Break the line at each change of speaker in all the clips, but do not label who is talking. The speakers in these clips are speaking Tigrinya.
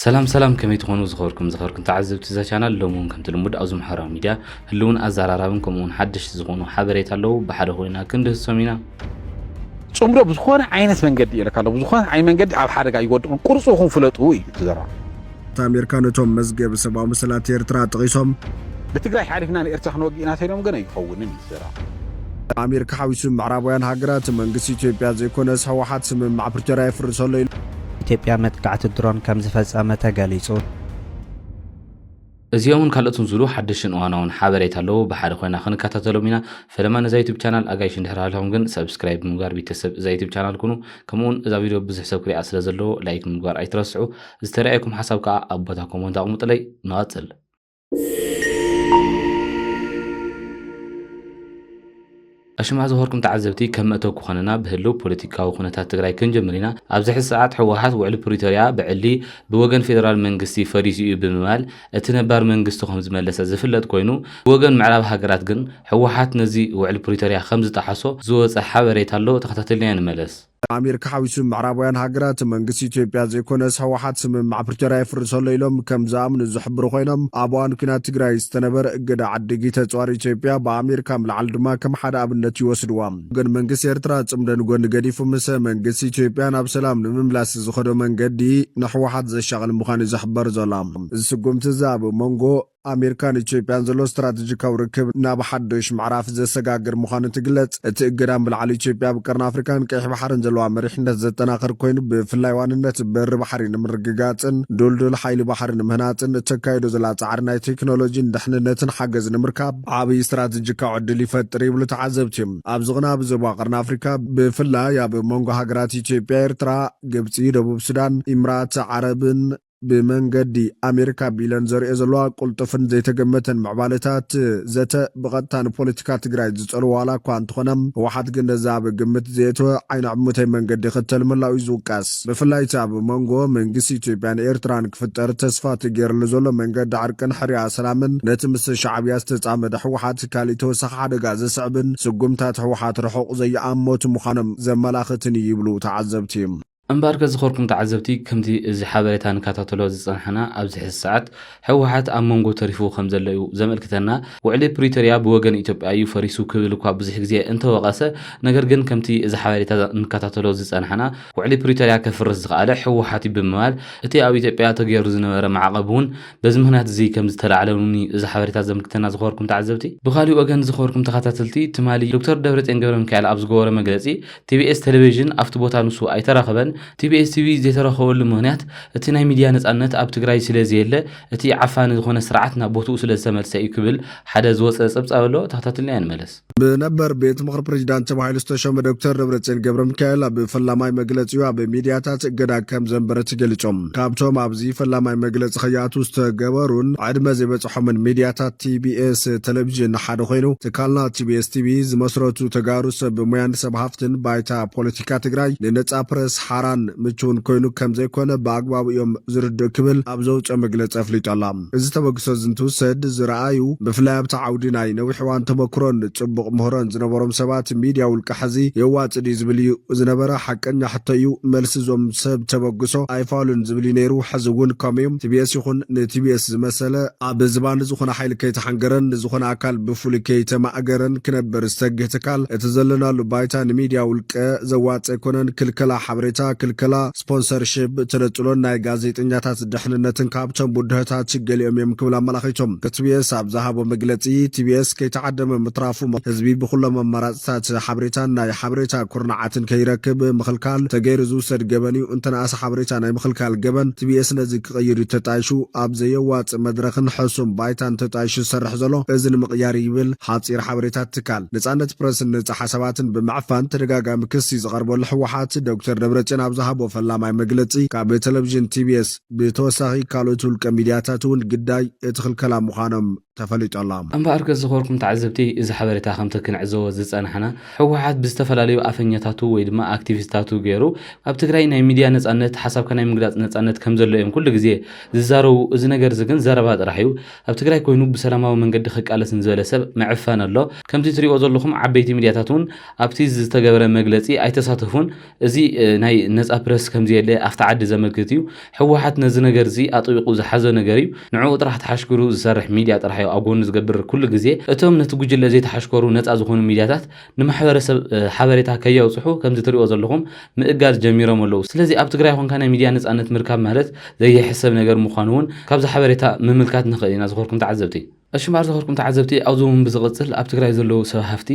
سلام كمي تكونوا زخوركم تعزبت إذا channel لومون كم تلمود أو زمحرة ميديا هلون أزارارابن كمون حدش زغونو حبريت اللو بحدا خوينا كنده سمينا
صمرو بزخون عينت من قد يلك الله بزخون عين من قد على حركة يودون قرصوهم فلتوي تزرع
أمريكانتهم مزجب سبعة مسلات إيرترا تغيسهم
بتقرأ حارفنا الإرتاح نوجينا تينهم جنا يخونني الزرع
أمريكا حويسهم عربيان هاجرات من قصي إثيوبيا زي كونس هو حادث من مع برجراء فرسولي
ኢትዮጵያ መጥቃዕቲ ድሮን ከም ዝፈጸመተ ገሊጹ
እዚያውን ካልኦትን ዝሉ ሓድሽን እዋናውን ሓበሬታ ኣለዎ ብሓደ ኮይና ክንከታተሎም ኢና ፈለማ ነዛ ዩቲዩብ ቻናል ኣጋይሽ እንድሕራለኹም ግን ሰብስክራይብ ምግባር ቤተሰብ እዛ ዩቲዩብ ቻናል ኩኑ ከምኡውን እዛ ቪድዮ ብዙሕ ሰብ ክሪኣ ስለ ዘለዎ ላይክ ምግባር ኣይትረስዑ ዝተረኣየኩም ሓሳብ ከዓ ኣብ ቦታ ኮመንት ኣቕሙጡለይ ንቐፅል أشمع ظهوركم تعزبتي كم أتوقع خننا بهلو بوليتيكا وخناتات تجري كنجمرينا أبزح الساعات حوحات وعلى بريتوريا بعلي بوجن فيدرال منجستي فريسي بمال اتنبار منجستو خمس ملسة زفلت كوينو بوجن معلب هاجرات جن حوحات نزي وعلى بريتوريا خمس تحسو زوز حواريت هلو تختتلني أنا ملس
أمريكا حويسهم عربيان هاجرات من قصي إثيوبيا زي كونس هو حادث من مع برجراء فرسولي لهم كم زامن الزحبر خوينهم أبوان كنا تجري استنبر قد عدقي تزوار إثيوبيا بأمريكا من العلدما كم حدا أبنتي وسدوام جن من قصي إرترا تمدن جن قدي فمسا من قصي إثيوبيا نبسلام نملاس زخدو من قدي نحو حد زي شغل مخاني زحبر زلام السقوم تزاب مونغو أمريكان إثيوبيا زلو استراتيجيكا وركب ناب حدش معرف زي سجاجر مخانة تقلت تقدم بالعلي إثيوبيا بكرن أفريقيا كيح بحرن زلوا مريحنا زتنا آخر كوين بفلايوان النت بر بحرين مرققاتن دول حيل بحرين مهناتن تكايدو زلات عرنا تكنولوجي دحنا نتن حجز نمركب عبي استراتيجيكا عدلي فتري بلو تعذبتهم أبزغنا بزبا قرن أفريقيا بفلا يا بمونغو هاجرات إثيوبيا إرترا جبتي دبوب السودان إمارات عربن بمنجدي أمريكا بيلان زر إزلوا قلتفن زي تجمتن معبالتات زت بغتان بوليتيكا تجريد زلوا على كوانت خنم واحد جند زاب جمت زيتو عين عمتين منجدي ختل من لا يزوكاس بفلاي تاب مانجو من قصي تبان إيرتران كفتر تصفات جير لزول منجد عركن حريا سلامن نتمس الشعبية استعمد حوحات كاليتو صحاد جاز سعبن سجمتات حوحات رحق زي أموت مخانم زملاختني يبلو تعذبتيم أمبارك زخوركم تعذبتي كمتي إذا حابريتان كاتاتولو زصنحنا أبزح الساعات حوحات أمونغو تريفو خمزة الليو زمل كتنا وعلي بريتوريا بوغن إيتوبيا فريسو كبلوكوا بزح جزية انت وغاسة نقرقن كمتي إذا حابريتان كاتاتولو زصنحنا وعلي بريتوريا كفرز زغالة حوحاتي بموال اتي أو إيتوبيا تغير زنوير معقبون بزمهنات زي كمز تلعلوني إذا حابريتان زمل كتنا زخوركم تعذبتي بخالي وغن زخوركم تخاتاتلتي تمالي دكتور دبرت انقبر مكايل أبزغور مقلسي TBS تلفزيون أفتبوتا نسو أي تراخبن TBS TV زي تراخول المهنات اتناي ميديا نتقنت أب تقراي سلازيلة اتي عفان دخونا سرعتنا بوتو سلازمل سيكبل حدا زوص سبس أولو تحتاتلني أنملس بنبر بيت مخر بريجدان تبعي لستشوم دكتور دبرتين قبر مكايل بفلاماي مقلتيو بميدياتات قدا كم زنبرت قلتهم كابتوم أبزي فلاماي مقلت خياتو استقبرون عدما زي بتحو من ميدياتات TBS تلفزيون حادو خينو تكالنا TBS TV زمسروتو تقاروس بميان سبهافتن بايتا بوليتيكا تقراي لنتس أبرس حاران مچون كوينو كم زي كونه باقباب يوم زرد كبل أبزوج أمقلت أفليت الله إذا تبقى زنتو سد زرعايو بفلاب تعوديناي نوي حوان تبكرون تبق مهران زنبرم سبات ميديا والكحزي يوات دي زبلي زنبرا حقا حتى يو ملسزوم سب تبقسو ايفالون زبلي نيرو حزوون كاميوم TBS يخون TBS مسألة بزبان زخون حيل كي تحنقرن زخون أكال بفولي كي تمأقرن كنبر استقه تكال اتزلنا لبايتان ميديا والك زوات يكونن كلا حبريتا كلا سبونسرشيب تلتلون ناي غازيت انجاتات دحننتن كابتن بودهتات شغليهم يمكبلا ملاخيتهم كتبيس ابزاهبو مغلطي TBS كي تعدم مترافو حزبي بكل ممراتات حبريتان ناي حبريتا كورنعاتن كيركب مخلكال تغيرزو سد غبني انتنا اس حبريتا ناي مخلكال غبن TBS نزي قير تتايشو ابزيوات مدرخن حسوم بايتان تتايشو سرح زلو ازن مقيار يبل حاصير حبريتات تكال نصانت برس نص حساباتن بمعفان تدغاغام كسي زقربو لحوحات دكتور دبرتين ابزاهبو فلاماي مغلطي كاب تلفزيون TBS بتوساخي كالوتول كميدياتاتون قداي اتخل كلام مخانم تفليت الله
أما أركز زخوركم تعذبتي إذا حبرتها خمتة كنعزو زصنحنا حوحات بستفلاليو أفنيتاتو ويدما أكتيفيستاتو غيرو أب تግራይ ናይ ሚድያ ነጻነት ሓሳብካ ናይ ምግላጽ ነጻነት ከም ዘሎ እዮም ኩሉ ግዜ ዝዛረቡ እዚ ነገር ዝግን ዘረባ ጥራሕ እዩ ኣብ ትግራይ ኮይኑ ብሰላማዊ መንገዲ ክቃለስን ዝበለ ሰብ መዕፈን ኣሎ ከምቲ ትሪኦ ዘለኹም ዓበይቲ ሚድያታቱን ኣብቲ ዝተገበረ መግለጺ ኣይተሳተፉን እዚ ናይ نزا برس كم زي اللي أفتعد زملكتيو حوحت نزنجر زي أطبق زحزة نجاريو نعود راح تحشكرو زرح ميديا راح يقابون نزجبر كل جزء أتوم نتوجد الذي تحشكرو نزا زخون ميدياتات نمحور حبرتها كي يوصحوا كم زتري أزلهم مقاز جميرة ملوس ስለዚህ ኣብ ትግራይ ኾን ካነ ሚድያ ነፃነት ምርካብ ማለት ዘይሕሰብ ነገር ምዃኑን ካብዛ ሓበሬታ ምምልካት ንኽእል ኢና ዝኸርኩም ተዓዘብቲ እሽማር ዝኸርኩም ተዓዘብቲ ኣብዞም ብዝቕፅል ኣብ ትግራይ ዘለዉ ሰብ ሃፍቲ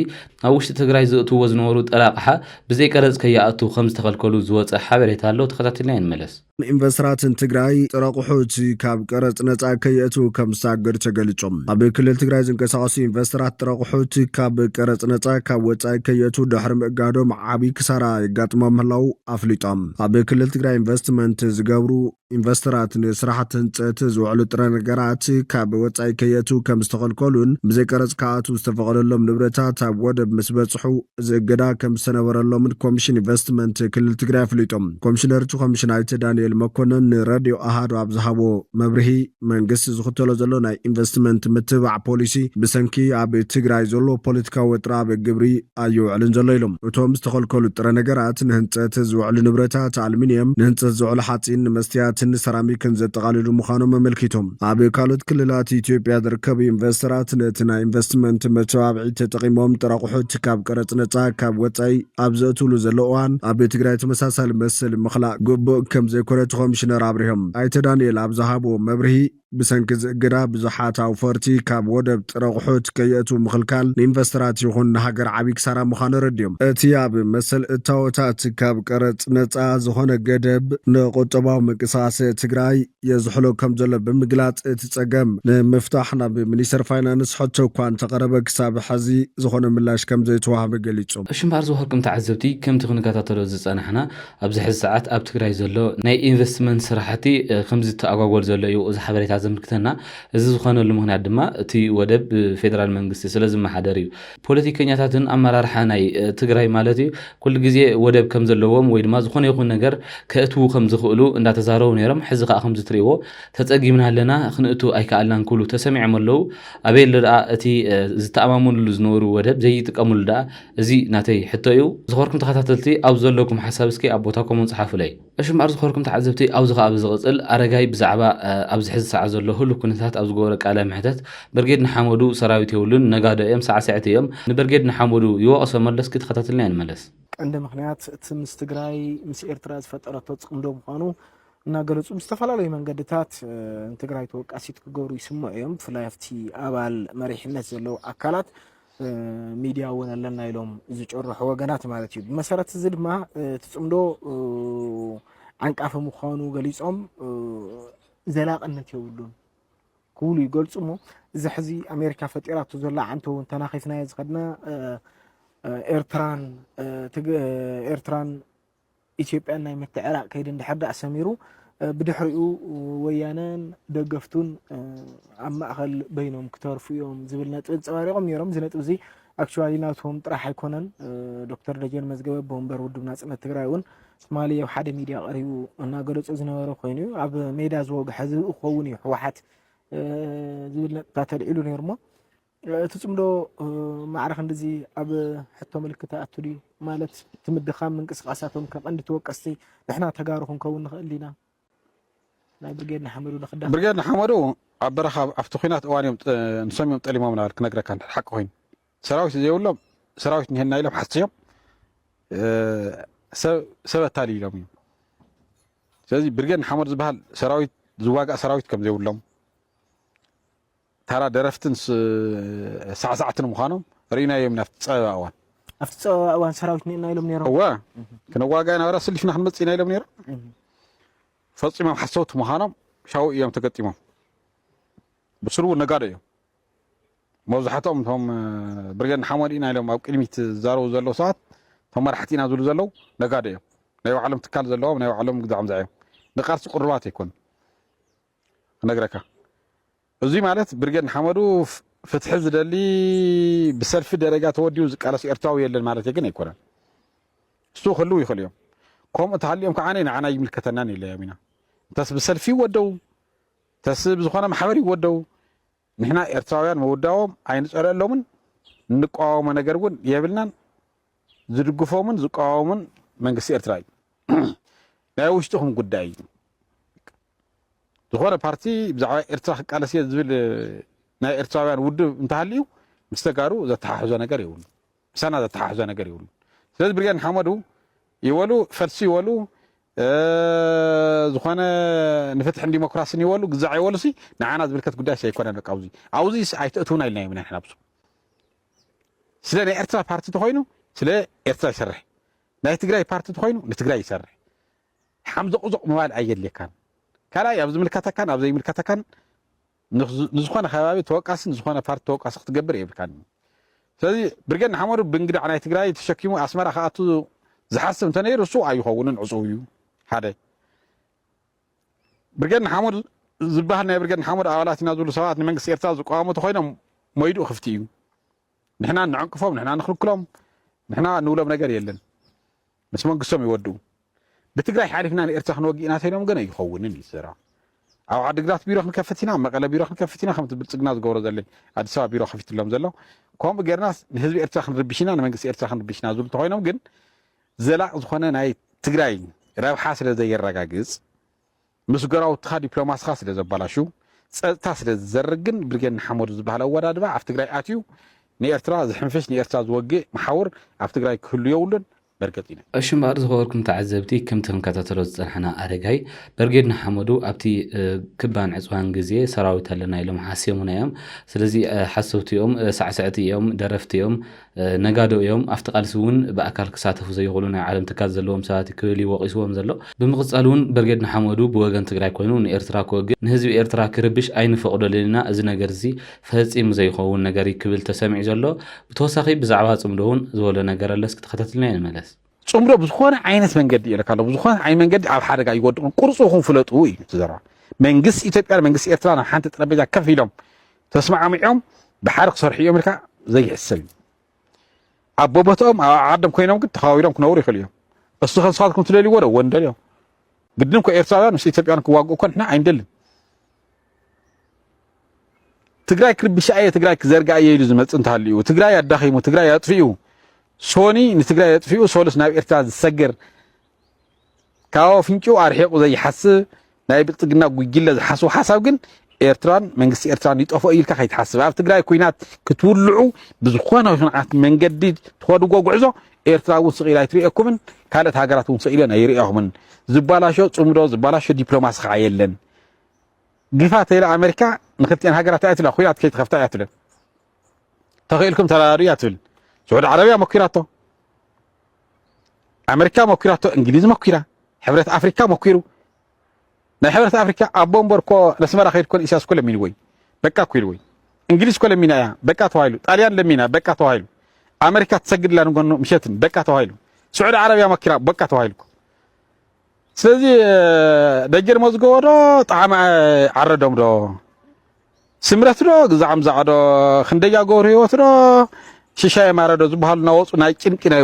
ኣብ ውሽጢ ትግራይ ዝእትዎ ዝነበሩ ጠላቕሓ ብዘይ ቀረፅ ከይኣቱ ከም ዝተኸልከሉ ዝወፀ ሓበሬታ ኣሎ ተኸታተልና ይንመለስ
ኢንቨስትራትን ትግራይ ጥረቁሑት ካብ ቀረፅ ነፃ ከይእቱ ከም ዝሳገር ተገሊጾም ኣብ ክልል ትግራይ ዝንቀሳቐሱ ኢንቨስትራት ጥረቁሑት ካብ ቀረፅ ነፃ ካብ ወፃኢ ከይእቱ ድሕሪ ምእጋዶም ዓብዪ ክሳራ የጋጥሞም ምህላው ኣፍሊጦም ኣብ ክልል ትግራይ ኢንቨስትመንት ዝገብሩ ኢንቨስተራት ንስራሕቲ ህንፀት ዝውዕሉ ጥረ ነገራት ካብ ወፃኢ ከይእቱ ከም ዝተኸልከሉን ብዘይ ቀረፅ ከኣቱ ዝተፈቐደሎም ንብረታት ኣብ ወደብ ምስ በፅሑ ዝእገዳ ከም ዝተነበረሎምን ኮሚሽን ኢንቨስትመንት ክልል ትግራይ ኣፍሊጦም ኮሚሽነር ኮሚሽን ኣይተ ዳንኤል መኮነን ራድዮ ኣሃዱ ኣብ ዝሃቦ መብርሂ መንግስቲ ዝኽተሎ ዘሎ ናይ ኢንቨስትመንት ምትባዕ ፖሊሲ ብሰንኪ ኣብ ትግራይ ዘሎ ፖለቲካዊ ወጥራብ ግብሪ ኣይውዕልን ዘሎ ኢሎም እቶም ዝተኸልከሉ ጥረ ነገራት ንህንፀት ዝውዕሉ ንብረታት ኣልሚንየም ንህንፀት ዝውዕሉ ሓፂን መስትያትን ሰራሚክን ዘጠቃልሉ ምዃኖም ኣመልኪቶም ኣብ ካልኦት ክልላት ኢትዮጵያ ዝርከቡ ኢንቨስተራት ነቲ ናይ ኢንቨስትመንት መተባብዒ ተጠቒሞም ጥረቁሑት ካብ ቀረፅ ነፃ ካብ ወፃኢ ኣብ ዘእትውሉ ዘሎ እዋን ኣብ ትግራይ ተመሳሳሊ መሰል ምኽላእ ግቡእ ከም ዘይኮነ ኮሚሽነር ኣብርሆም ኣይተ ዳንኤል ኣብ ዝሃቦ መብርሂ ብሰንኪ ዝእገዳ ብዙሓት ኣውፈርቲ ካብ ወደብ ጥረቁሑት ከይእቱ ምኽልካል ንኢንቨስተራት ይኹን ንሃገር ዓብዪ ክሳራ ምዃኑ ረድዮም እቲ ኣብ መሰል እታወታት ካብ ቀረፅ ነፃ ዝኾነ ገደብ ንቁጠባዊ ምንቅስቓስ ትግራይ የዝሕሎ ከም ዘሎ ብምግላፅ እቲ ፀገም ንምፍታሕ ናብ ሚኒስተር ፋይናንስ ሕቶ እኳ እንተቐረበ ክሳብ ሕዚ ዝኾነ ምላሽ ከም ዘይተዋህበ ገሊጹ
እሽምባር ዝኸርኩም ተዓዘብቲ ከምቲ ክንከታተሎ ዝፀናሕና ኣብዚ ሕዚ ሰዓት ኣብ ትግራይ ዘሎ ናይ ኢንቨስትመንት ስራሕቲ ከምዚ ተኣጓጎል ዘሎ እዩ እዚ ሓበሬታ ዘምልክተና እዚ ዝኾነሉ ምክንያት ድማ እቲ ወደብ ፌደራል መንግስቲ ስለዝመሓደር እዩ ፖለቲከኛታትን ኣመራርሓ ናይ ትግራይ ማለት እዩ ኩሉ ግዜ ወደብ ከም ዘለዎም ወይ ድማ ዝኾነ ይኹን ነገር ከእትዉ ከም ዝኽእሉ እንዳተዛረቡ ነይሮም ሕዚ ከዓ ከም ዝትሪእዎ ተፀጊምና ኣለና ክንእቱ ኣይከኣልናን ኩሉ ተሰሚዖም ኣለዉ ኣበይ ደኣ እቲ ዝተኣማመኑሉ ዝነበሩ ወደብ ዘይጥቀሙሉ ደኣ እዚ ናተይ ሕቶ እዩ ዝኸርኩም ተኸታተልቲ ኣብ ዘለኩም ሓሳብ እስኪ ኣብ ቦታኩም ፅሓፉለይ እሽማር ዝኸርኩም ተዓዘብቲ ኣብዚ ከዓ ብዝቕፅል ኣረጋይ ብዛዕባ ኣብዚ ሕዚ ሰዓት ዘሎ ሁሉ ኩነታት ኣብ ዝገበረ ቃለ ምሕተት ብርጌድ ንሓመዱ ሰራዊት የብሉን ነጋዶ እዮም ሳዕሳዕቲ እዮም ንብርጌድ ንሓመዱ ይወቕሶ መለስ ክትከታተልና ይንመለስ
ቀንዲ ምክንያት እቲ ምስ ትግራይ ምስ ኤርትራ ዝፈጠረቶ ፅቅምዶ ምዃኑ እናገለጹ ዝተፈላለዩ መንገድታት ትግራይ ተወቃሲት ክገብሩ ይስምዑ እዮም ብፍላይ ኣብቲ ኣባል መሪሕነት ዘለዉ ኣካላት ሚድያ እውን ኣለና ኢሎም ዝጭርሑ ወገናት ማለት እዩ ብመሰረት እዚ ድማ እቲ ፅምዶ ዓንቃፈ ምዃኑ ገሊፆም ዘላቕነት የብሉን ክብሉ ይገልጹ እሞ እዚ ሕዚ ኣሜሪካ ፈጢራቶ ዘላ ዓንቶ እውን ተናኺፍናዮ ዝኸድና ኤርትራን ኢትዮጵያን ናይ ምትዕራቕ ከይዲ እንድሕር ዳኣ ሰሚሩ ብድሕሪኡ ወያነን ደገፍቱን ኣብ ማእኸል በይኖም ክተርፉ እዮም ዝብል ነጥቢ ፀባሪቖም ነይሮም እዚ ነጥቢ እዚ ኣክቹዋሊ ናቶም ጥራሕ ኣይኮነን ዶክተር ደጀን መዝገበ ብወንበር ውድብ ናጽነት ትግራይ እውን ትማሊ ኣብ ሓደ ሚድያ ቀሪቡ እናገለጹ ዝነበረ ኮይኑ ኣብ ሜዳ ዝወግሐ ዝኸውን እዩ ሕወሓት ዝብል ነጥብታት ተልዒሉ ነይሩ እሞ እቲ ፅምዶ ማዕረኽ እንደዚ ኣብ ሕቶ ምልክት ኣቱ ድዩ ማለት ትምድኻም ምንቅስቃሳቶም ከም ቀንዲ ተወቀስቲ ንሕና ተጋሩ ክንከውን ንኽእል ኢና ናይ ብርጌድ ንሓመዱ ንኽዳም
ብርጌድ ንሓመዱ ኣብ በረኻ ኣብቲ ኩናት እዋን እዮም ንሰሚዮም ጠሊሞም ነበረ ክነግረካ ሓቂ ኮይኑ ሰራዊት ዘይብሎም ሰራዊት ንሄና ኢሎም ሓሲቦም ሰብ ኣታሊ ኢሎም እዮም ስለዚ ብርጌድ ንሓመዱ ዝበሃል ሰራዊት ዝዋጋእ ሰራዊት ከም ዘይብሎም ታራ ደረፍትን ሳዕሳዕትን ምዃኖም ርኢና እዮም ናብቲ ፀበባ እዋን
ኣብቲ ፀበባ እዋን ሰራዊት ንኤና ኢሎም ነይሮም
እዋ ክነዋጋ ነበረ ስሊፍና ክንመፅእ ኢና ኢሎም ነይሮም ፈፂሞም ሓሰውቲ ምዃኖም ሻው እዮም ተገጢሞም ብስሩ ነጋዶ እዮም መብዛሕትኦም እቶም ብርጌድ ንሓመዱ ኢና ኢሎም ኣብ ቅድሚት ዝዛረቡ ዘለዉ ሰባት እቶም መራሕቲ ኢና ዝብሉ ዘለዉ ነጋዶ እዮም ናይ ባዕሎም ትካል ዘለዎም ናይ ባዕሎም ግዛዖም ዝዓዮም ንቃልሲ ቁርባት ኣይኮኑ ክነግረካ እዙይ ማለት ብርጌድ ንሓመዱ ፍትሒ ዝደሊ ብሰልፊ ደረጃ ተወዲኡ ዝቃለስ ኤርትራዊ የለን ማለት ግን ኣይኮነን እሱ ክህልው ይኽእል እዮም ከምኡ ተሃልዮም ከዓ ንዓና ይምልከተናን የለዮም ኢና እንተስ ብሰልፊ ይወደው እንተስ ብዝኾነ ማሕበር ይወደው ንሕና ኤርትራውያን መውዳዎም ኣይንፀልአሎምን እንቃወሞ ነገር እውን የብልናን ዝድግፎምን ዝቃወሙን መንግስቲ ኤርትራ እዩ ናይ ውሽጥኩም ጉዳይ እዩ ዝኾነ ፓርቲ ብዛዕባ ኤርትራ ክቃለስየ ዝብል ናይ ኤርትራውያን ውድብ እንተሃልዩ ምስ ተጋሩ ዘተሓሕዞ ነገር ይብሉ ምሳና ዘተሓሕዞ ነገር ይብሉ ስለዚ ብርጌድ ሓመዱ ይበሉ ፈልሲ ይበሉ ዝኾነ ንፍትሕን ዲሞክራሲን ይበሉ ግዛዕ ይበሉ ሲ ንዓና ዝብልከት ጉዳይ ሰይኮነን በቃ አውዚ ኣይተእትውና ኢልና ኢና ንሕና ብሱ ስለ ናይ ኤርትራ ፓርቲ ተኮይኑ ስለ ኤርትራ ይሰርሕ ናይ ትግራይ ፓርቲ ተኮይኑ ንትግራይ ይሰርሕ ሓምዘቁዘቕ ምባል ኣየድልየካን ካልኣይ ኣብ ዝምልከተካን ኣብ ዘይምልከተካን ንዝኾነ ከባቢ ተወቃስን ንዝኾነ ፓርቲ ተወቃሲ ክትገብር የብልካን ስለዚ ብርጌድ ሓመዱ ብንግዳዕ ናይ ትግራይ ተሸኪሙ ኣስመራ ከኣቱ ዝሓስብ እንተነይሩ እሱ ኣይኸውንን ዕፁብ እዩ ሓደ ብርጌድ ሓመዱ ዝበሃል ናይ ብርጌድ ሓመዱ ኣባላት ኢና ዝብሉ ሰባት ንመንግስቲ ኤርትራ ዝቃወሙ ተኮይኖም ሞይዱ ክፍቲ እዩ ንሕና ንዕንቅፎም ንሕና ንክልክሎም ንሕና ንብሎም ነገር የለን ምስ መንግስቶም ይወድኡ بتجري حالفنا الإرتاح نوجينا تينهم جنا يخونن يسرع أو عاد جرات بيروح نكفتنا مقالة بيروح نكفتنا خمس بتجناس جورز اللي عاد سوا بيروح خفيت لهم زلوا قام بجرناس نهز الإرتاح نربيشنا أنا منقص الإرتاح نربيشنا زول تهينهم جن زلا زخنا ناي تجري راو حاصل زي الرجاجز مسجرا وتخا دبلوماس خاص لزبالاشو تاسل الزرجن برجن حمود زبالة ولا دبا عفت جري أتيو نيرترا زحنفش نيرترا زوجي محاور عفت جري كل يوم بركتينا
أشم أرز هوركم تعذبتي كم تهم كتاتلوز الحنا أرجعي برجدنا حمودو أبتي كبان عزوان جزية سراوي لنا يوم حاسيومنا يوم سلزي حسوت يوم ساعتي يوم درفت يوم نجادو يوم أفتقال سون بأكل كساته زي يقولون عالم تكازلهم ساعات كلي وقيسوهم زلوا بمقصالون برجدنا حمودو بوجن تجري كونون إرترا كوج نهزي إرترا كربش أين فقد لنا أزنا جرزي فهزيم زي خون نجاري قبل تسمع زلوا بتوسخي بزعوات أمرون زول نجار اللي سكتخطت لنا الملس
صمرو بزخون عينت منجد يلك الله بزخون عين منجد على حركة يودون قرصوهم فلتوي تزرع منجس إثيوبيا منجس إيرترا حانت تربية كف يوم تسمع معهم بحرق صرحي يوم لك زي السلم عبوبتهم عدم كوينهم كنت خاويرهم كنوري خليهم بس خل صادكم تلالي ورا وندليهم قدنهم كإيرترا مش إثيوبيا كواجو كنا إحنا عندل تجري كرب بشيء تجري كزرقة يلزم تنتهلي وتجري الدخيم وتجري يطفيو سوني نتجري يطفيو سولس نايب إرتاز السجر كاو فينشو أرحيق وزي حس نايب تجنا ويجيل حسو حسب جن إرتران منجس إرتران يتوفى إلك خيط حسب عارف تجري كوينات كتولعو بزخوانه من جديد تخوضوا جو عزو إرتران وصغيرة يتريقكم من كانت هاجرات وصغيرة يريقهم من زبالاشو تمرو زبالاشو دبلوماس خايلن جفات إلى أمريكا نختين هاجرات أتل أخويات كي تخفتا أتل تخيلكم ترى أتل السعودية العربية مكيراته أمريكا مكيراته إنجليز مكيرة حبرة أفريقيا مكيرو نا حبرة أفريقيا أبومبر كو نسمع خير كل إساس كل مين وين بكا كويلوي إنجليز كل مين يا بكا توهيلو طاليان لمينا بكا توهيلو أمريكا تسجل لنا نقول مشيتن بكا توهيلو السعودية العربية مكيرة بكا توهيلو سلزي دجر مزقو دو طعام عردهم دو سمرت دو زعم زعدو خنديا غوريوت دو شيشاي ماردو زبحال نوص نايقنقنا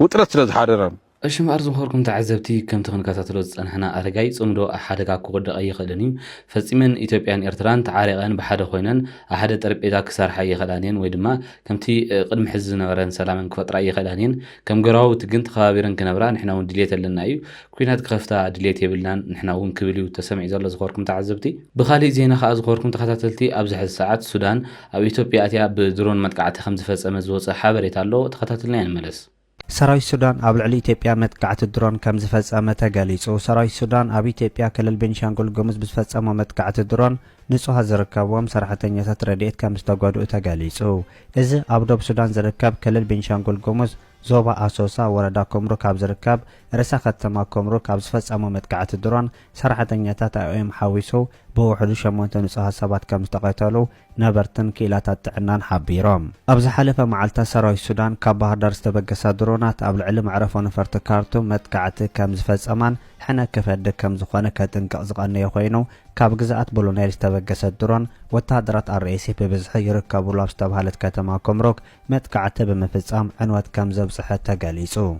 وطرت ስለዝሓደረን
أشم أرزو خوركم تعذبتي كم تخن كاتاتلوز أنحنا أرجعي صمدو أحدك كود أي خدني فسيمن إثيوبيان إرتران تعارقان بحد خوينن أحد ترب إذا كسر حي خلانين ويدما كم تي قدم حزنا ورن سلامن كفتر أي خلانين كم جراو تجنت خابرن كنبرا نحنا وندليت لنا أيو كوينات كفتا دليت يبلان نحنا ونكبلي وتسمع إذا الله خوركم تعذبتي بخالي زينا خاز خوركم تخاتلتي أبزح الساعات السودان أو إثيوبيا أتيا بدرون متقعت 5 فص أمزوص حابريت الله تخاتلنا الملس
سراي السودان أبل على إثيوبيا متقعت الدرون كم زفز أمتا جاليسو سراي السودان أبي إثيوبيا كل البنشانغول جومز بزفز أما متقعت الدرون نصها زركبهم صراحة يترديت كم استقعدوا تجاليسو إذا أبدو بسودان زركب كل البنشانغول جومز زوبا أسوسا وردا كومرو كاب زركب رساخت تما كومرو كاب زفز أما متقعت الدرون صراحة يتاتأم حاويسو بوحدو شمونت نصها سبات كم استقعتلو نبرتن كيلاتات تعنان حبيرام أبز حلفة معلتا سراي السودان كبهر درس تبقى درونات قبل علم عرفوا نفرت كارتو متقعت كم زفز أمان حنا كفد كم زخانة كتنك أزغان يخوينو كاب جزءات بولونير تبقى درون وتهدرات الرئيسي ببزح يركبوا لابس تبهالت كتما كومروك متقعت بمفزام عنوات كم زبصحة تقاليسو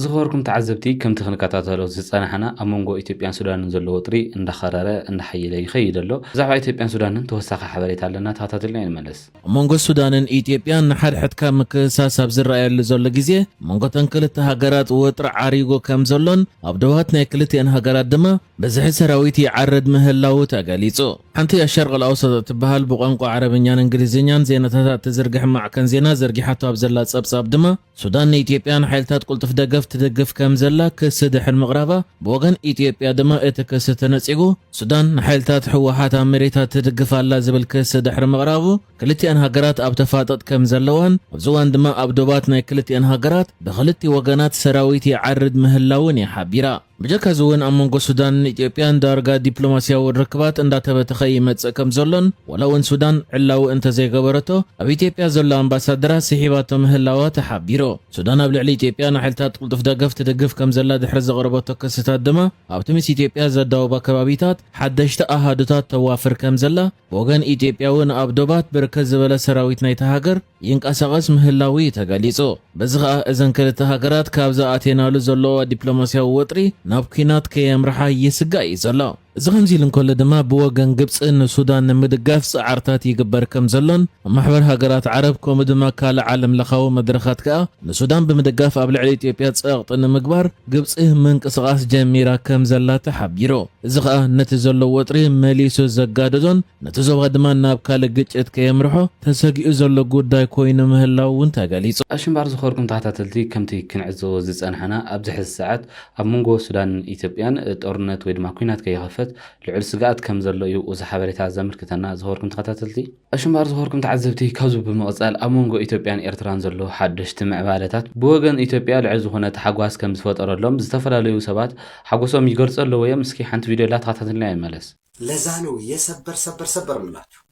ዝኸበርኩም ተዓዘብቲ ከም ትኽንከታተሎ ዝጸናሕና ኣብ መንጎ ኢትዮጵያን ሱዳንን ዘሎ ውጥሪ እንዳኸረረ እንዳሓየለ ይኸይድ ኣሎ ብዛዕባ ኢትዮጵያን ሱዳንን ተወሳኺ ሓበሬታ ኣለና ተኸታተልና ይንመለስ
መንጎ ሱዳንን ኢትዮጵያን ንሓድሕድካ ምክእሳሳብ ዝረኣየሉ ዘሎ ግዜ መንጎተን ክልተ ሃገራት ውጥሪ ዓሪጎ ከም ዘሎን ኣብ ደባት ናይ ክልቲአን ሃገራት ድማ በዝሒ ሰራዊት ይዓርድ ምህላው ተገሊጹ ሓንቲ ኣሸርቅ ኣውሰጥ ትበሃል ብቋንቋ ዓረብኛን እንግሊዝኛን ዜናታት ትዝርግሕ ማዕከን ዜና ዘርጊሓቶ ኣብ ዘላ ጸብጻብ ድማ ሱዳን ንኢትዮጵያን ሓይልታት ቁልጥፍ ደገፍ ትደግፍ ከም ዘላ ክስ ድሕን ምቕራባ ብወገን ኢትዮጵያ ድማ እቲ ክስ ተነጺጉ ሱዳን ንሓይልታት ሕወሓት ኣብ መሬታት ትድግፍ ኣላ ዝብል ክስ ድሕሪ ምቕራቡ ክልቲአን ሃገራት ኣብ ተፋጠጥ ከም ዘለዋን ኣብዚ እዋን ድማ ኣብ ዶባት ናይ ክልቲአን ሃገራት ብኽልቲ ወገናት ሰራዊት ይዓርድ ምህላውን ይሓቢራ ብጀካዝ እውን ኣብ መንጎ ሱዳንን ኢትዮጵያን ዳርጋ ዲፕሎማስያዊ ርክባት እንዳተበተኸ ይመጽእ ከም ዘሎን ወላ እውን ሱዳን ዕላዊ እንተዘይገበረቶ ኣብ ኢትዮጵያ ዘሎ ኣምባሳደራት ስሒባቶ ምህላዋ ተሓቢሮ ሱዳን ኣብ ልዕሊ ኢትዮጵያ ንሓይልታት ቁልጥፍ ደገፍ ትደግፍ ከም ዘላ ድሕሪ ዘቕረበቶ ክስታት ድማ ኣብቲ ምስ ኢትዮጵያ ዘዳወባ ከባቢታት ሓደሽቲ ኣሃዱታት ተዋፍር ከም ዘላ ብወገን ኢትዮጵያ እውን ኣብ ዶባት ብርከት ዝበለ ሰራዊት ናይቲ ሃገር ይንቀሳቐስ ምህላዊ ተገሊጹ በዚ ኸኣ እዘን ክልተ ሃገራት ካብ ዝኣቴናሉ ዘለዎ ዲፕሎማስያዊ ወጥሪ ናብ ኩናት ከየምርሓ ይስጋእ እዩ ዘሎ እዚ ከምዚ ኢሉ እንከሎ ድማ ብወገን ግብፂ ንሱዳን ንምድጋፍ ጻዕርታት ይግበር ከም ዘሎን ማሕበር ሃገራት ዓረብ ከምኡ ድማ ካልእ ዓለም ለኻዊ መድረኻት ከዓ ንሱዳን ብምድጋፍ ኣብ ልዕሊ ኢትዮጵያ ጸቕጢ ንምግባር ግብፂ ምንቅስቓስ ጀሚራ ከም ዘላ ተሓቢሩ እዚ ከዓ ነቲ ዘሎ ወጥሪ መሊሱ ዘጋደዶን ነቲ ዞባ ድማ ናብ ካልእ ግጭት ከየምርሖ ተሰጊኡ ዘሎ ጉዳይ ኮይኑ ምህላው እውን ተገሊጹ
ኣሽምባር ዝኸበርኩም ተኸታተልቲ ከምቲ ክንዕዘቦ ዝጸንሐና ኣብዚ ሕዚ ሰዓት ኣብ መንጎ ሱዳንን ኢትዮጵያን ጦርነት ወይ ድማ ኩናት ከይኸፈት ልዑል ስጋኣት ከም ዘሎ እዩ እዚ ሓበሬታ ዘምልክተና ዝኸበርኩም ተኸታተልቲ ኣሽምባር ዝኸበርኩም ተዓዘብቲ ካብዚ ብምቕጻል ኣብ መንጎ ኢትዮጵያን ኤርትራን ዘሎ ሓደሽቲ ምዕባለታት ብወገን ኢትዮጵያ ልዑል ዝኾነ ተሓጓስ ከም ዝፈጠረሎም ዝተፈላለዩ ሰባት ሓጎሶም ይገልጹ ኣለዎ እዮም እስኪ ሓንቲ ቪድዮ ላ ተኸታተልና ይመለስ
ለዛ ነው የሰበር ምላችሁ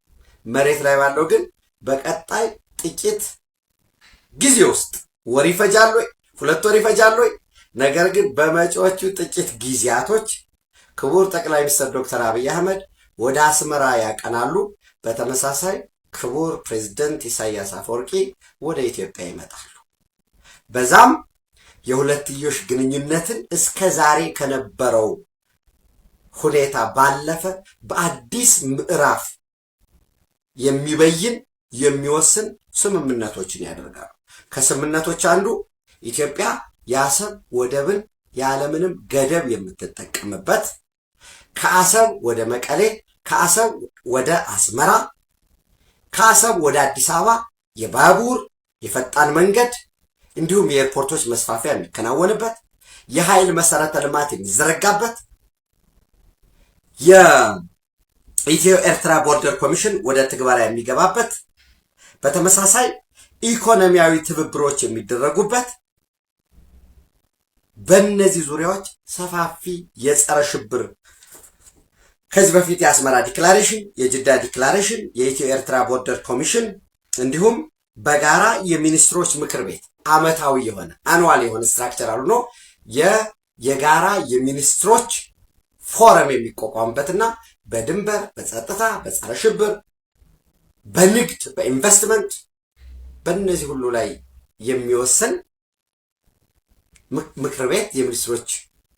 መሬት ላይ ባለው ግን በቀጣይ ጥቂት ጊዜ ውስጥ ወር ይፈጃል ወይ 2 ወር ይፈጃል ወይ ነገር ግን በመጪዎቹ ጥቂት ጊዜያቶች ክቡር ጠቅላይ ሚኒስትር ዶክተር አብይ አህመድ ወደ አስመራ ያቀናሉ በተመሳሳይ ክቡር ፕሬዝዳንት ኢሳያስ አፈወርቂ ወደ ኢትዮጵያ ይመጣሉ በዛም የሁለትዮሽ ግንኙነትን እስከ ዛሬ ከነበረው ሁኔታ ባለፈ በአዲስ ምዕራፍ የሚበይን የሚወስን ስምምነቶችን ያደርጋሉ ከስምምነቶች አንዱ ኢትዮጵያ የአሰብ ወደብን ያለምንም ገደብ የምትጠቀምበት ከአሰብ ወደ መቀሌ ከአሰብ ወደ አስመራ ከአሰብ ወደ አዲስ አበባ የባቡር የፈጣን መንገድ እንዲሁም የኤርፖርቶች መስፋፊያ የሚከናወንበት የኃይል መሰረተ ልማት የሚዘረጋበት የኢትዮ ኤርትራ ቦርደር ኮሚሽን ወደ ትግበራ የሚገባበት በተመሳሳይ ኢኮኖሚያዊ ትብብሮች የሚደረጉበት በእነዚህ ዙሪያዎች ሰፋፊ የጸረ ሽብር ከዚህ በፊት የአስመራ ዲክላሬሽን የጅዳ ዲክላሬሽን የኢትዮ ኤርትራ ቦርደር ኮሚሽን እንዲሁም በጋራ የሚኒስትሮች ምክር ቤት አመታዊ የሆነ አኑዋል የሆነ ስትራክቸር አሉ ነው የጋራ የሚኒስትሮች ፎረም የሚቋቋምበትና በድንበር በጸጥታ በጸረ ሽብር በንግድ በኢንቨስትመንት በእነዚህ ሁሉ ላይ የሚወሰን ምክር ቤት የሚኒስትሮች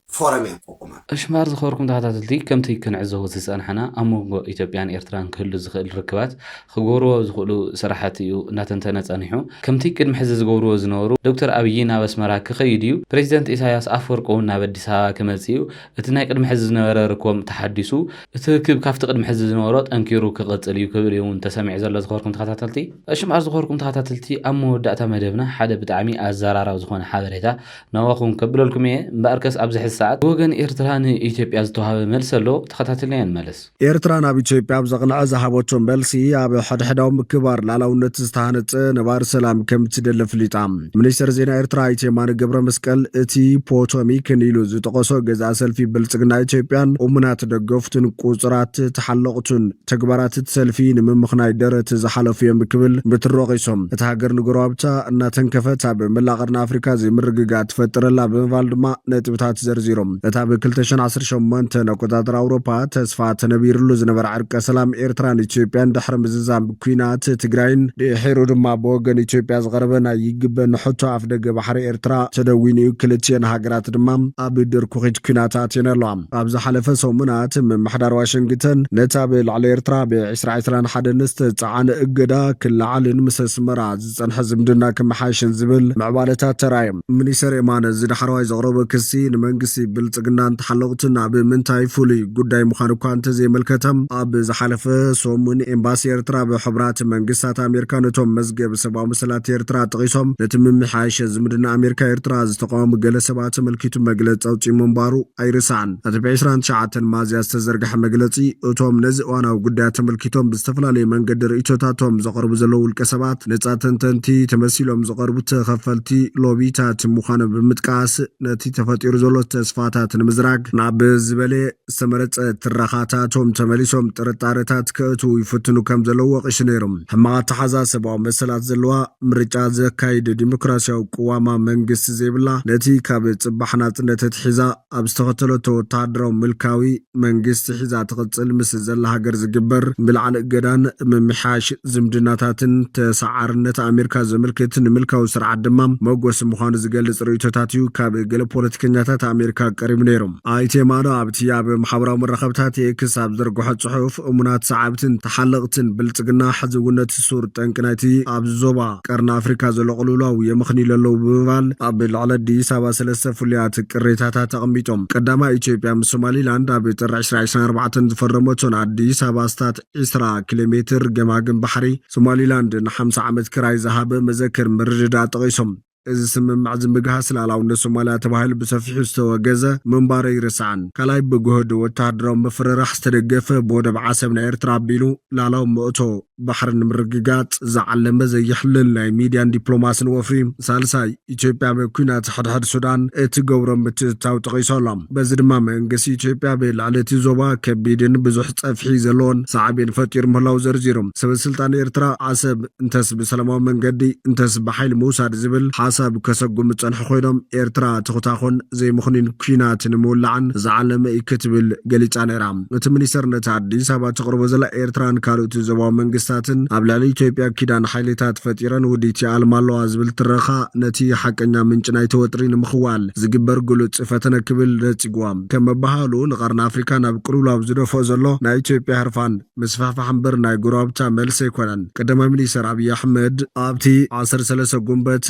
ፎረም ያቋቁማል
أشمار زخوركم تحتاتلتي كم تيكن عزه زيسان حنا أمو إثيوبيان إيرتران كل زخل ركبات خجورو زخلو صراحتي ناتنتنا تانيحو كم تيكن محز زغورو زنورو دكتور أبينا بس مراك خيديو بريزيدنت إساياس أفورقو نابدسا كمزيو اتناي قد محز نورا ركوم تحدثو اتكب كافت قد محز نورات أنكيرو كقتليو كبريون تسمع زلا زخوركم تحتاتلتي أشمار زخوركم تحتاتلتي أمو داتا مدبنا حدا بدعمي أزارارا وزخون حاضريتا نواخون كبلولكم إيه بأركس أبزح ساعات وغن إيرتران إثيوبيا زتوهاب ملسلو تخطاتلين ملس
إيرتران أبي إثيوبيا بزغنا زهابوتهم بلسي أبي حدحداهم كبار لالاونت استهانت نبار سلام كم تدل فليطام منيستر زينا إيرترا إتيمان قبر مسكال إتي بوتومي كنيلو زتقصو غزاسل في بلسغنا إثيوبيان ومنات دقفتن قوزرات تحلقتن تكبرات تسلفي نمم مخناي درت زحلفيا بكبل بتروغيسهم تهاجر نقرابتا أنها تنكفت بملاغرنا أفريكا زي مرققات فتر الله بنفالدما نتبتات زرزي ዘርዚሮም እታ ብ2018 ኣቆጣፅራ ኣውሮፓ ተስፋ ተነቢሩሉ ዝነበረ ዕርቀ ሰላም ኤርትራን ኢትዮጵያን ድሕሪ ምዝዛም ኩናት ትግራይን ድሒሩ ድማ ብወገን ኢትዮጵያ ዝቐረበ ናይ ይግበን ሕቶ ኣፍ ደገ ባሕሪ ኤርትራ ተደዊኑ ክልቲአን ሃገራት ድማ ኣብ ድርኩኺት ኩናታት የነለዋ ኣብ ዝሓለፈ ሰሙናት ምምሕዳር ዋሽንግተን ነታ ብላዕሊ ኤርትራ ብ2021 ንዝተፀዓነ እገዳ ክለዓልን ምስ ኣስመራ ዝፀንሐ ዝምድና ክመሓሽን ዝብል ምዕባለታት ተራእዮም ሚኒስተር የማነ ዝዳሕረዋይ ዘቕረበ ክሲ ንመንግስቲ ብልፅግናን ተሓለቕትን ኣብ ምንታይ ፍሉይ ጉዳይ ምዃኑ እኳ እንተዘይመልከተም ኣብ ዝሓለፈ ሰሙን ኤምባሲ ኤርትራ ብሕቡራት መንግስታት ኣሜሪካ ነቶም መዝገብ ሰብኣዊ መሰላት ኤርትራ ጠቒሶም ነቲ ምምሓሽ ዝምድና ኣሜሪካ ኤርትራ ዝተቃወሙ ገለ ሰባት ተመልኪቱ መግለፂ ኣውፂኡ ምንባሩ ኣይርስዓን እቲ ብ29 ማዝያ ዝተዘርግሐ መግለፂ እቶም ነዚ እዋናዊ ጉዳያት ተመልኪቶም ብዝተፈላለዩ መንገዲ ርእቶታቶም ዘቕርቡ ዘለዉ ውልቀ ሰባት ነፃ ተንተንቲ ተመሲሎም ዝቐርቡ ተኸፈልቲ ሎቢታት ምዃኖም ብምጥቃስ ነቲ ተፈጢሩ ዘሎ ተስፋታት ንምዝራግ ናብ ዝበለ ዝተመረፀ ትራኻታቶም ተመሊሶም ጥርጣሬታት ክእትዉ ይፍትኑ ከም ዘለዎ ቂሽ ነይሮም ሕማቕ ኣተሓዛ ሰብኣዊ መሰላት ዘለዋ ምርጫ ዘካይድ ዲሞክራሲያዊ ቅዋማ መንግስቲ ዘይብላ ነቲ ካብ ፅባሕ ናፅነት እትሒዛ ኣብ ዝተኸተለቶ ወተሃደራዊ ምልካዊ መንግስቲ ሒዛ ትቕፅል ምስ ዘላ ሃገር ዝግበር ብልዓል እገዳን ምምሓሽ ዝምድናታትን ተሰዓርነት ኣሜሪካ ዘመልክት ንምልካዊ ስርዓት ድማ መጎስ ምዃኑ ዝገልፅ ርእቶታት እዩ ካብ ገለ ፖለቲከኛታት ኣሜሪካ ቀሪቡ ነይሮም ኣይቴማዶ ኣብቲ ኣብ ማሕበራዊ መራኸብታት ኤክስ ኣብ ዘርግሖ ጽሑፍ እሙናት ሰዓብትን ተሓለቕትን ብልጽግና ሕዝውነት ሱር ጠንቂ ናይቲ ኣብ ዞባ ቀርና ኣፍሪካ ዘሎ ቅልውላው የመኽኒሉ ኣለዉ ብምባል ኣብ ልዕሊ ኣዲስ ኣበባ 3 ፍሉያት ቅሬታታት ተቐሚጦም ቀዳማይ ኢትዮጵያ ምስ ሶማሊላንድ ኣብ ጥሪ 2024 ዝፈረመቶን ኣዲስ ኣበባ ስታት 20 ኪሎ ሜትር ገማግም ባሕሪ ሶማሊላንድ ን50 ዓመት ክራይ ዝሃበ መዘክር ምርድዳእ ጠቒሶም እዚ ስምምዕ ዝምግሃስ ላዕላውነት ሶማልያ ተባሂሉ ብሰፊሑ ዝተወገዘ ምንባረ ይርስዓን ካልኣይ ብጉህድ ወተሃደራዊ ምፍርራሕ ዝተደገፈ ብወደብ ዓሰብ ናይ ኤርትራ ኣቢሉ ላዕላዊ መእቶ ባሕሪ ንምርግጋፅ ዝዓለመ ዘየሕልል ናይ ሚድያን ዲፕሎማስን ወፍሪ ሳልሳይ ኢትዮጵያ ብኩናት ሕድሕድ ሱዳን እትገብሮ ምትእትታው ጠቒሶሎም በዚ ድማ መንግስቲ ኢትዮጵያ ብልዕሊ እቲ ዞባ ከቢድን ብዙሕ ፀፍሒ ዘለዎን ሳዕቤን ፈጢሩ ምህላው ዘርዚሮም ሰበስልጣን ኤርትራ ዓሰብ እንተስ ብሰላማዊ መንገዲ እንተስ ብሓይሊ ምውሳድ ዝብል ሓሳብ ከሰጉም ፀንሑ ኮይኖም ኤርትራ ትኽታኹን ዘይምኽኒን ኩናት ንምውላዕን ዝዓለመ እዩ ክትብል ገሊፃ ነይራ እቲ ሚኒስተር ነቲ ኣዲስ ኣበባ ተቕርቦ ዘላ ኤርትራን ካልኦት ዞባዊ መንግስታትን ኣብ ልዕሊ ኢትዮጵያ ኪዳን ሓይልታት ፈጢረን ውዲት ይኣልማ ኣለዋ ዝብል ትረኻ ነቲ ሓቀኛ ምንጭ ናይቲ ወጥሪ ንምኽዋል ዝግበር ግሉፅ ፈተነ ክብል ነፂግዋ ከም መባሃሉ ንቐርኒ ኣፍሪካ ናብ ቅልውላው ዝደፍኦ ዘሎ ናይ ኢትዮጵያ ህርፋን ምስፋሕፋሕ እምበር ናይ ጉራብታ መልሲ ኣይኮነን ቀዳማይ ሚኒስተር ኣብይ ኣሕመድ ኣብቲ 13 ጉንበት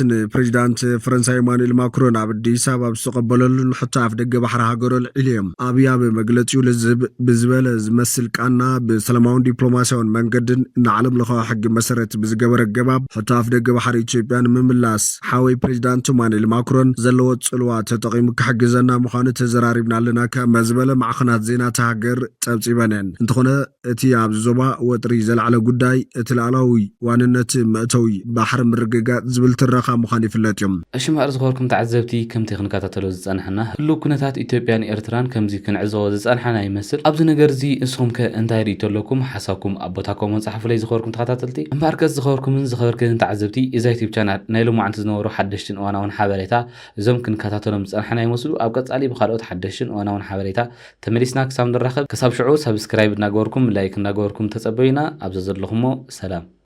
ፕሬዚዳንት ፈረንሳይ ኢማኑኤል ማክሮን ኣብ ኣዲስ ኣበባ ዝተቐበለሉን ሕቶ ኣፍ ደገ ባሕሪ ሃገሮ ልዒሉ እዮም ኣብይ ኣብ መግለፂኡ ልዝብ ብዝበለ ዝመስል ቃና ብሰላማውን ዲፕሎማስያውን መንገድን ንዓለም ለኻዊ ሕጊ መሰረት ብዝገበረ ገባብ ሕቶ ኣፍ ደገ ባሕሪ ኢትዮጵያ ንምምላስ ሓወይ ፕሬዚዳንት ኢማኑኤል ማክሮን ዘለዎ ጽልዋ ተጠቒሙ ክሕግዘና ምዃኑ ተዘራሪብና ኣለና ከም ዝበለ ማዕኸናት ዜና ሃገር ፀብፂበን እየን እንተኾነ እቲ ኣብ ዞባ ወጥሪ ዘለዓለ ጉዳይ እቲ ላዕላዊ ዋንነት መእተዊ ባሕሪ ምርግጋፅ ዝብል ትረኻ ምዃኑ ይፍለጥ እዮም
أشمار زخوركم تعذبتي كم تخنكات تلو زصنحنا كلو كنتات إثيوبيان إيرتران كم زي كنعزو زصنحنا يمثل أبز نجر زي اسهم كأنتاي ريتولكم حساكم أبوتاكم ونصحف لي زخوركم تخاتلتي أمباركز زخوركم من زخور كن تعذبتي إذا يتيب كانت نايلو مع تزنورو حدشتن وانا ونحابليتا زوم كن كاتاتلهم زصنحنا يمثلوا أبقى علي بخالوت حدشتن وانا ونحابليتا تمريسنا كسام درخب كساب شعور سبسكرايب ناغوركم لايك ناغوركم تصبينا أبز زرلخمو سلام